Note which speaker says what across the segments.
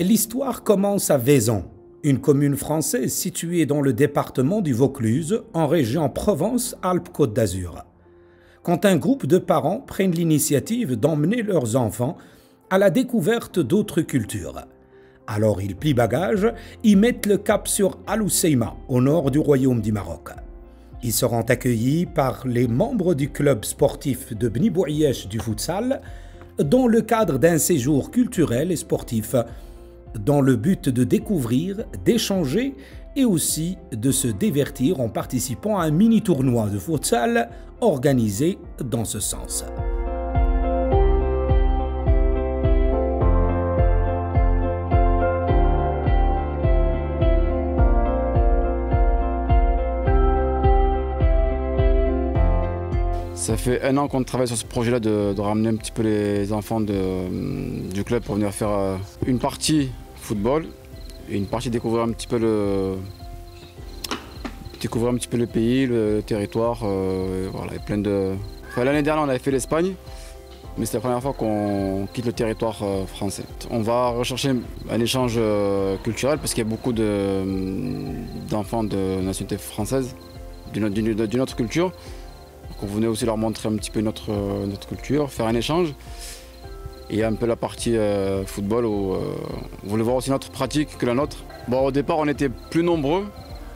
Speaker 1: L'histoire commence à Vaison, une commune française située dans le département du Vaucluse, en région Provence-Alpes-Côte d'Azur. Quand un groupe de parents prennent l'initiative d'emmener leurs enfants à la découverte d'autres cultures. Alors ils plient bagages, y mettent le cap sur Al Hoceima, au nord du royaume du Maroc. Ils seront accueillis par les membres du club sportif de Bni Bouayeche du futsal, dans le cadre d'un séjour culturel et sportif, dans le but de découvrir, d'échanger et aussi de se divertir en participant à un mini-tournoi de futsal organisé dans ce sens.
Speaker 2: Ça fait 1 an qu'on travaille sur ce projet-là de ramener un petit peu les enfants du club pour venir faire une partie football et une partie découvrir un petit peu le pays, le territoire. Voilà, plein de... L'année dernière, on avait fait l'Espagne, mais c'est la première fois qu'on quitte le territoire français. On va rechercher un échange culturel parce qu'il y a beaucoup d'enfants de nationalité française, d'une autre culture. On venait aussi leur montrer un petit peu notre culture, faire un échange. Et il y a un peu la partie football où on voulait voir aussi notre pratique que la nôtre. Bon, au départ, on était plus nombreux,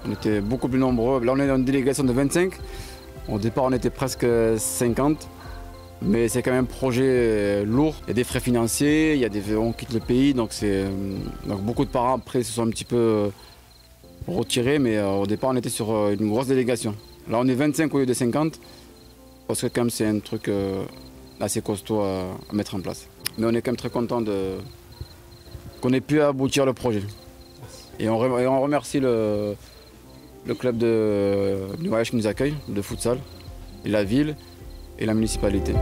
Speaker 2: on était beaucoup plus nombreux. Là, on est dans une délégation de 25. Au départ, on était presque 50. Mais c'est quand même un projet lourd. Il y a des frais financiers, on quitte le pays, donc beaucoup de parents après se sont un petit peu retirés. Mais au départ, on était sur une grosse délégation. Là, on est 25 au lieu de 50. Parce que quand même c'est un truc assez costaud à mettre en place. Mais on est quand même très content qu'on ait pu aboutir le projet. Et on remercie le club de Bni Bouayeche qui nous accueille, de futsal, et la ville et la municipalité.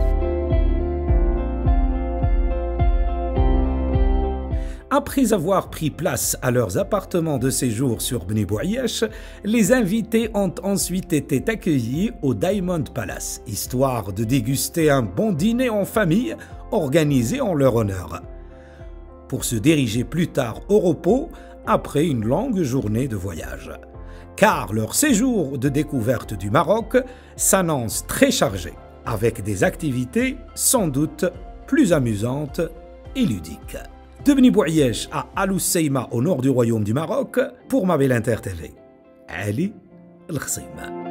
Speaker 1: Après avoir pris place à leurs appartements de séjour sur Bni Bouayeche, les invités ont ensuite été accueillis au Diamond Palace, histoire de déguster un bon dîner en famille organisé en leur honneur, pour se diriger plus tard au repos après une longue journée de voyage. Car leur séjour de découverte du Maroc s'annonce très chargé, avec des activités sans doute plus amusantes et ludiques. De Bni Bouayeche à Al Hoceima au nord du royaume du Maroc, pour Ma Belle Inter TV. Ali El Khsima.